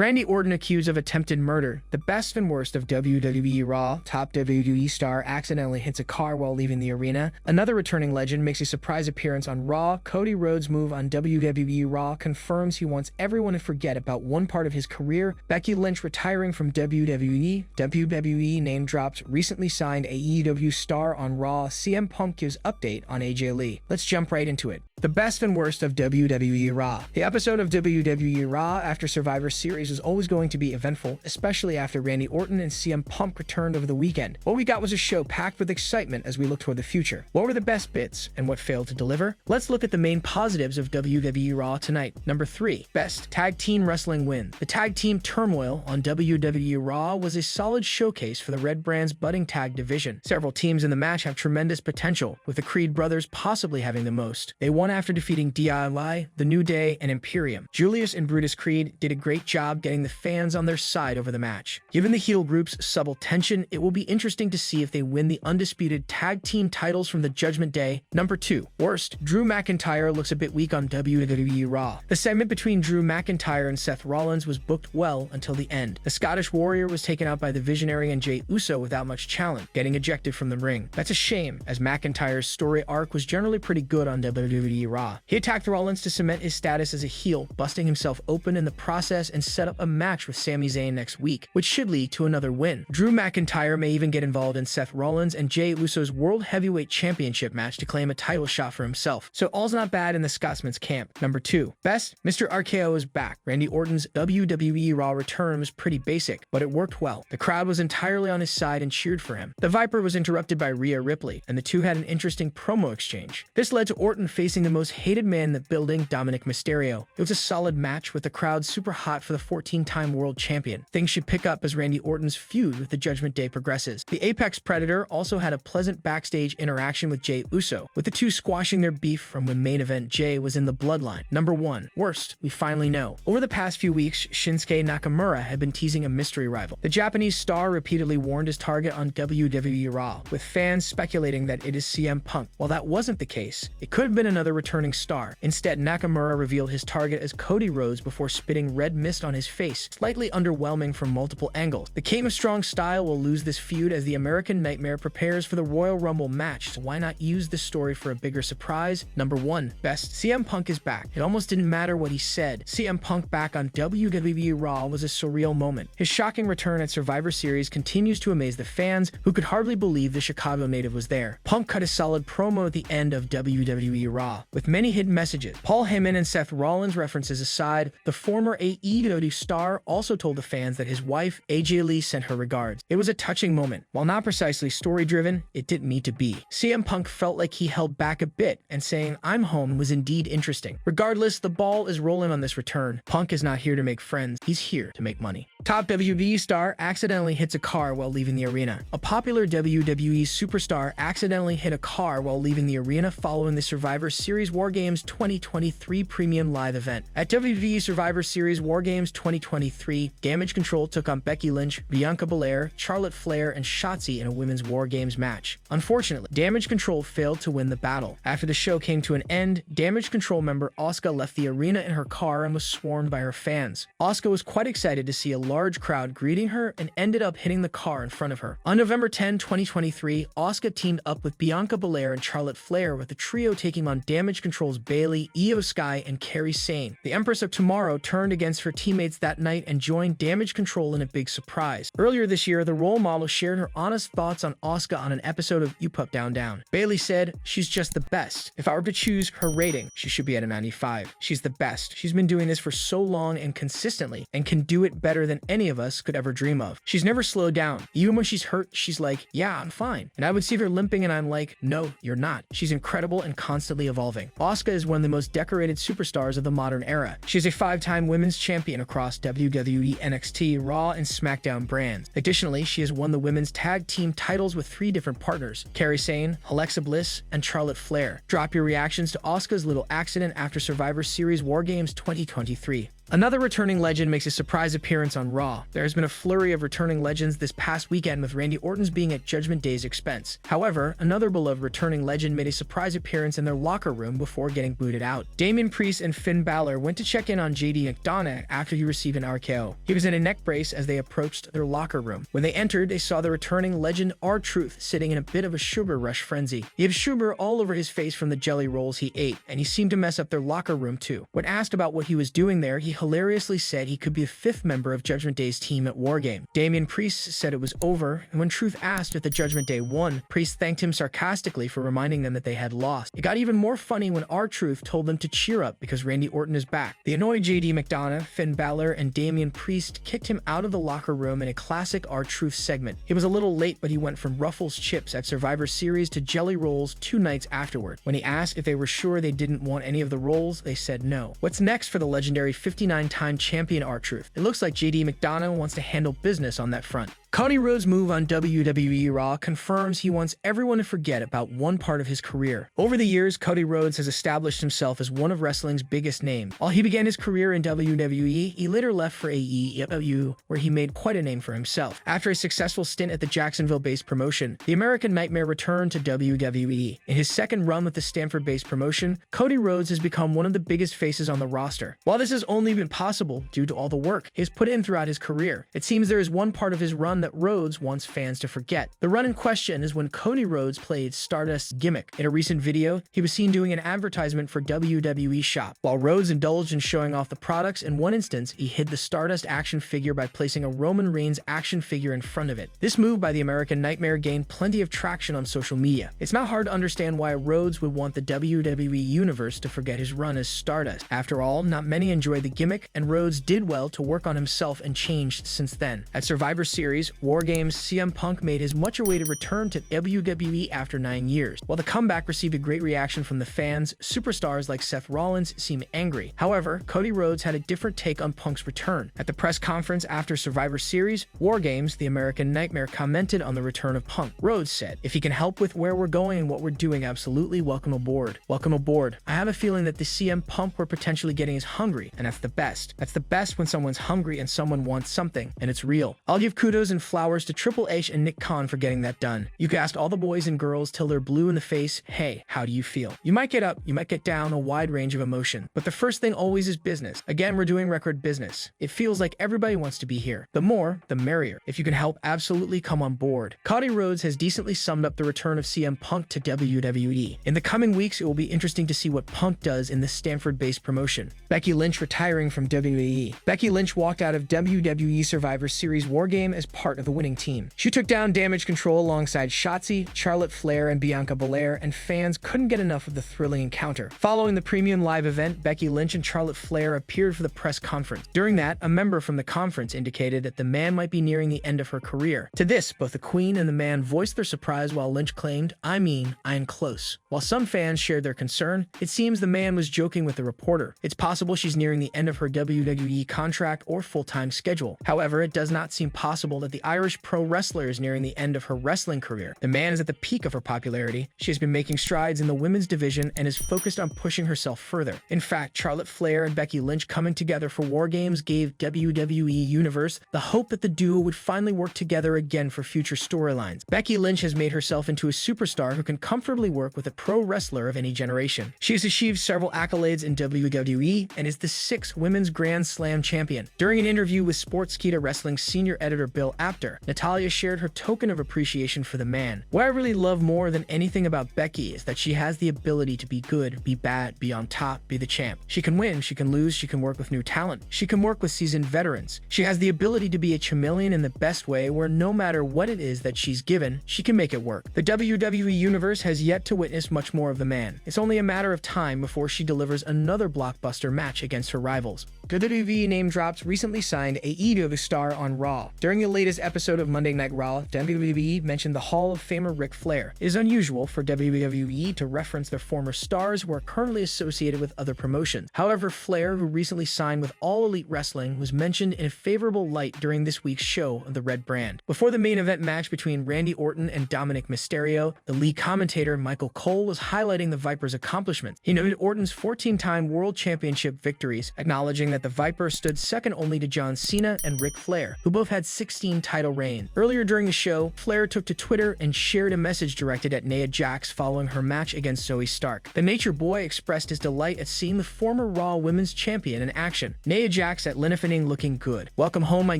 Randy Orton accused of attempted murder. The best and worst of WWE Raw. Top WWE star accidentally hits a car while leaving the arena. Another returning legend makes a surprise appearance on Raw. Cody Rhodes' move on WWE Raw confirms he wants everyone to forget about one part of his career. Becky Lynch retiring from WWE. WWE name dropped recently signed AEW star on Raw. CM Punk gives update on AJ Lee. Let's jump right into it. The best and worst of WWE Raw. The episode of WWE Raw after Survivor Series was always going to be eventful, especially after Randy Orton and CM Punk returned over the weekend. What we got was a show packed with excitement as we look toward the future. What were the best bits and what failed to deliver? Let's look at the main positives of WWE Raw tonight. Number 3. Best Tag Team Wrestling Win. The tag team turmoil on WWE Raw was a solid showcase for the Red Brand's budding tag division. Several teams in the match have tremendous potential, with the Creed brothers possibly having the most. They won after defeating DIY, The New Day, and Imperium. Julius and Brutus Creed did a great job getting the fans on their side over the match. Given the heel group's subtle tension, it will be interesting to see if they win the undisputed tag team titles from the Judgment Day. Number 2. Worst. Drew McIntyre looks a bit weak on WWE Raw. The segment between Drew McIntyre and Seth Rollins was booked well until the end. The Scottish Warrior was taken out by the Visionary and Jey Uso without much challenge, getting ejected from the ring. That's a shame, as McIntyre's story arc was generally pretty good on WWE Raw. He attacked Rollins to cement his status as a heel, busting himself open in the process and set up a match with Sami Zayn next week, which should lead to another win. Drew McIntyre may even get involved in Seth Rollins and Jey Uso's World Heavyweight Championship match to claim a title shot for himself, so all's not bad in the Scotsman's camp. Number 2. Best. Mr. RKO is back. Randy Orton's WWE Raw return was pretty basic, but it worked well. The crowd was entirely on his side and cheered for him. The Viper was interrupted by Rhea Ripley, and the two had an interesting promo exchange. This led to Orton facing the most hated man in the building, Dominic Mysterio. It was a solid match with the crowd super hot for the 14-time world champion. Things should pick up as Randy Orton's feud with the Judgment Day progresses. The Apex Predator also had a pleasant backstage interaction with Jey Uso, with the two squashing their beef from when main event Jey was in the Bloodline. Number 1. Worst. We finally know. Over the past few weeks, Shinsuke Nakamura had been teasing a mystery rival. The Japanese star repeatedly warned his target on WWE Raw, with fans speculating that it is CM Punk. While that wasn't the case, it could have been another returning star. Instead, Nakamura revealed his target as Cody Rhodes before spitting red mist on his face, slightly underwhelming from multiple angles. The King of Strong Style will lose this feud as the American Nightmare prepares for the Royal Rumble match, so why not use this story for a bigger surprise? Number 1. Best. CM Punk is back. It almost didn't matter what he said. CM Punk back on WWE Raw was a surreal moment. His shocking return at Survivor Series continues to amaze the fans, who could hardly believe the Chicago native was there. Punk cut a solid promo at the end of WWE Raw, with many hidden messages. Paul Heyman and Seth Rollins references aside, the former AEW star also told the fans that his wife, AJ Lee, sent her regards. It was a touching moment. While not precisely story-driven, it didn't need to be. CM Punk felt like he held back a bit, and saying, "I'm home" was indeed interesting. Regardless, the ball is rolling on this return. Punk is not here to make friends, he's here to make money. Top WWE star accidentally hits a car while leaving the arena. A popular WWE superstar accidentally hit a car while leaving the arena following the Survivor Series War Games 2023 Premium Live event. At WWE Survivor Series War Games 2023, Damage Control took on Becky Lynch, Bianca Belair, Charlotte Flair, and Shotzi in a women's War Games match. Unfortunately, Damage Control failed to win the battle. After the show came to an end, Damage Control member Asuka left the arena in her car and was swarmed by her fans. Asuka was quite excited to see a large crowd greeting her and ended up hitting the car in front of her. On November 10, 2023, Asuka teamed up with Bianca Belair and Charlotte Flair, with the trio taking on Damage Control's Bayley, Io Sky, and Kairi Sane. The Empress of Tomorrow turned against her teammates that night and joined Damage Control in a big surprise. Earlier this year, the role model shared her honest thoughts on Asuka on an episode of You Up Down Down. Bayley said, "She's just the best. If I were to choose her rating, she should be at a 95. She's the best. She's been doing this for so long and consistently, and can do it better than any of us could ever dream of. She's never slowed down. Even when she's hurt, she's like, yeah, I'm fine. And I would see her limping and I'm like, no, you're not. She's incredible and constantly evolving." Asuka is one of the most decorated superstars of the modern era. She's a 5-time women's champion across WWE, NXT, Raw, and SmackDown brands. Additionally, she has won the women's tag team titles with 3 different partners: Kairi Sane, Alexa Bliss, and Charlotte Flair. Drop your reactions to Asuka's little accident after Survivor Series War Games 2023. Another returning legend makes a surprise appearance on Raw. There has been a flurry of returning legends this past weekend, with Randy Orton's being at Judgment Day's expense. However, another beloved returning legend made a surprise appearance in their locker room before getting booted out. Damian Priest and Finn Balor went to check in on JD McDonough after he received an RKO. He was in a neck brace as they approached their locker room. When they entered, they saw the returning legend R-Truth sitting in a bit of a sugar rush frenzy. He had sugar all over his face from the jelly rolls he ate, and he seemed to mess up their locker room too. When asked about what he was doing there, he hilariously said he could be a fifth member of Judgment Day's team at War Game. Damian Priest said it was over, and when Truth asked if the Judgment Day won, Priest thanked him sarcastically for reminding them that they had lost. It got even more funny when R-Truth told them to cheer up because Randy Orton is back. The annoyed JD McDonough, Finn Balor, and Damian Priest kicked him out of the locker room in a classic R-Truth segment. He was a little late, but he went from Ruffles chips at Survivor Series to jelly rolls 2 nights afterward. When he asked if they were sure they didn't want any of the rolls, they said no. What's next for the legendary 59-time champion R-Truth? It looks like JD McDonough wants to handle business on that front. Cody Rhodes' move on WWE Raw confirms he wants everyone to forget about one part of his career. Over the years, Cody Rhodes has established himself as one of wrestling's biggest names. While he began his career in WWE, he later left for AEW, where he made quite a name for himself. After a successful stint at the Jacksonville-based promotion, the American Nightmare returned to WWE. In his second run with the Stanford-based promotion, Cody Rhodes has become one of the biggest faces on the roster. While this has only been possible due to all the work he has put in throughout his career, it seems there is one part of his run that Rhodes wants fans to forget. The run in question is when Cody Rhodes played Stardust's gimmick. In a recent video, he was seen doing an advertisement for WWE Shop. While Rhodes indulged in showing off the products, in one instance, he hid the Stardust action figure by placing a Roman Reigns action figure in front of it. This move by the American Nightmare gained plenty of traction on social media. It's not hard to understand why Rhodes would want the WWE Universe to forget his run as Stardust. After all, not many enjoyed the gimmick, and Rhodes did well to work on himself and changed since then. At Survivor Series, War Games, CM Punk made his much-awaited return to WWE after 9 years. While the comeback received a great reaction from the fans, superstars like Seth Rollins seemed angry. However, Cody Rhodes had a different take on Punk's return. At the press conference after Survivor Series, War Games, the American Nightmare commented on the return of Punk. Rhodes said, "If he can help with where we're going and what we're doing, absolutely welcome aboard. Welcome aboard. I have a feeling that the CM Punk we're potentially getting is hungry, and that's the best. That's the best when someone's hungry and someone wants something, and it's real. I'll give kudos and flowers to Triple H and Nick Khan for getting that done. You can ask all the boys and girls till they're blue in the face, hey, how do you feel? You might get up, you might get down, a wide range of emotion. But the first thing always is business. Again, we're doing record business. It feels like everybody wants to be here. The more, the merrier. If you can help, absolutely come on board." Cody Rhodes has decently summed up the return of CM Punk to WWE. In the coming weeks, it will be interesting to see what Punk does in the Stanford-based promotion. Becky Lynch retiring from WWE. Becky Lynch walked out of WWE Survivor Series War Game as part of the winning team. She took down Damage Control alongside Shotzi, Charlotte Flair, and Bianca Belair, and fans couldn't get enough of the thrilling encounter. Following the premium live event, Becky Lynch and Charlotte Flair appeared for the press conference. During that, a member from the conference indicated that the man might be nearing the end of her career. To this, both the Queen and the man voiced their surprise, while Lynch claimed, I am close." While some fans shared their concern, it seems the man was joking with the reporter. It's possible she's nearing the end of her WWE contract or full-time schedule. However, it does not seem possible that the Irish pro wrestler is nearing the end of her wrestling career. The man is at the peak of her popularity. She has been making strides in the women's division and is focused on pushing herself further. In fact, Charlotte Flair and Becky Lynch coming together for War Games gave WWE Universe the hope that the duo would finally work together again for future storylines. Becky Lynch has made herself into a superstar who can comfortably work with a pro wrestler of any generation. She has achieved several accolades in WWE and is the 6th Women's Grand Slam champion. During an interview with Sportskeeda Wrestling senior editor Bill Apter, Natalya shared her token of appreciation for the man. "What I really love more than anything about Becky is that she has the ability to be good, be bad, be on top, be the champ. She can win, she can lose, she can work with new talent. She can work with seasoned veterans. She has the ability to be a chameleon in the best way, where no matter what it is that she's given, she can make it work." The WWE Universe has yet to witness much more of the man. It's only a matter of time before she delivers another blockbuster match against her rivals. WWE name drops recently signed AEW star on Raw. During the latest episode of Monday Night Raw, WWE mentioned the Hall of Famer Ric Flair. It is unusual for WWE to reference their former stars who are currently associated with other promotions. However, Flair, who recently signed with All Elite Wrestling, was mentioned in a favorable light during this week's show of the Red Brand. Before the main event match between Randy Orton and Dominic Mysterio, the lead commentator Michael Cole was highlighting the Viper's accomplishments. He noted Orton's 14-time World Championship victories, acknowledging acknowledging that the Viper stood second only to John Cena and Ric Flair, who both had 16 title reigns. Earlier during the show, Flair took to Twitter and shared a message directed at Nia Jax following her match against Zoe Stark. The Nature Boy expressed his delight at seeing the former Raw Women's Champion in action. Nia Jax at Linnefaning looking good. Welcome home, my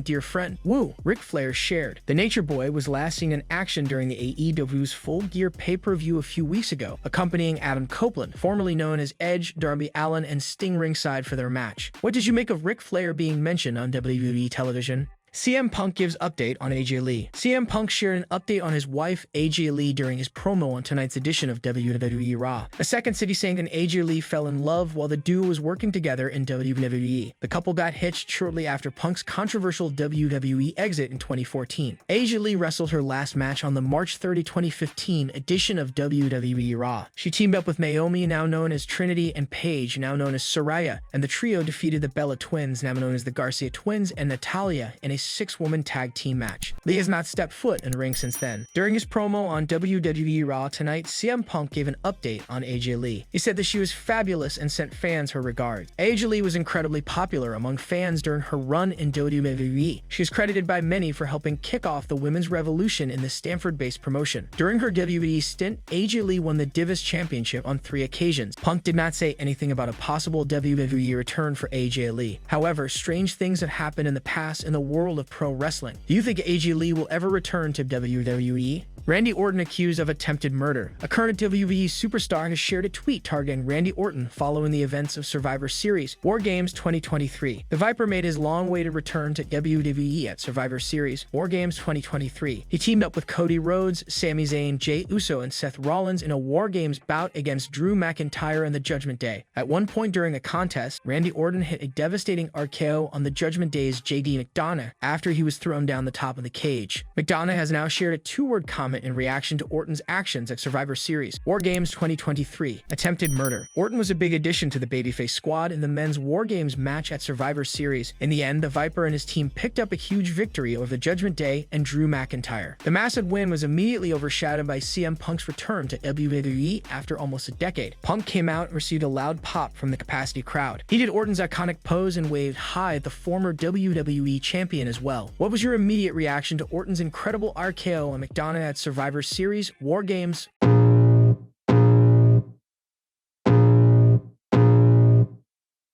dear friend. Woo! Ric Flair shared. The Nature Boy was last seen in action during the AEW's Full Gear pay-per-view a few weeks ago, accompanying Adam Copeland, formerly known as Edge, Darby Allin, and Sting ringside for their match. What did you make of Ric Flair being mentioned on WWE television? CM Punk gives update on AJ Lee. CM Punk shared an update on his wife, AJ Lee, during his promo on tonight's edition of WWE Raw. A Second City Saint and AJ Lee fell in love while the duo was working together in WWE. The couple got hitched shortly after Punk's controversial WWE exit in 2014. AJ Lee wrestled her last match on the March 30, 2015 edition of WWE Raw. She teamed up with Naomi, now known as Trinity, and Paige, now known as Saraya, and the trio defeated the Bella Twins, now known as the Garcia Twins, and Natalia in a 6-woman tag team match. Lee has not stepped foot in the ring since then. During his promo on WWE Raw tonight, CM Punk gave an update on AJ Lee. He said that she was fabulous and sent fans her regards. AJ Lee was incredibly popular among fans during her run in WWE. She is credited by many for helping kick off the women's revolution in the Stanford-based promotion. During her WWE stint, AJ Lee won the Divas Championship on 3 occasions. Punk did not say anything about a possible WWE return for AJ Lee. However, strange things have happened in the past in the world of pro wrestling. Do you think AJ Lee will ever return to WWE? Randy Orton accused of attempted murder. A current WWE superstar has shared a tweet targeting Randy Orton following the events of Survivor Series War Games 2023. The Viper made his long-awaited return to WWE at Survivor Series War Games 2023. He teamed up with Cody Rhodes, Sami Zayn, Jey Uso, and Seth Rollins in a War Games bout against Drew McIntyre and the Judgment Day. At one point during the contest, Randy Orton hit a devastating RKO on the Judgment Day's JD McDonough after he was thrown down the top of the cage. McDonough has now shared a 2-word comment in reaction to Orton's actions at Survivor Series War Games 2023. Attempted murder. Orton was a big addition to the babyface squad in the men's War Games match at Survivor Series. In the end, the Viper and his team picked up a huge victory over the Judgment Day and Drew McIntyre. The massive win was immediately overshadowed by CM Punk's return to WWE after almost a decade. Punk came out and received a loud pop from the capacity crowd. He did Orton's iconic pose and waved hi at the former WWE champion as well. What was your immediate reaction to Orton's incredible RKO on McDonough at Survivor Series War Games?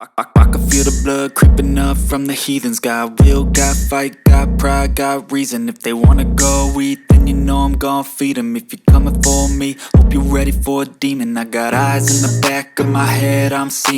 I can feel the blood creeping up from the heathens. Got will, got fight, got pride, got reason. If they wanna go eat, then you know I'm gon' feed them. If you're coming for me, hope you're ready for a demon. I got eyes in the back of my head, I'm seeing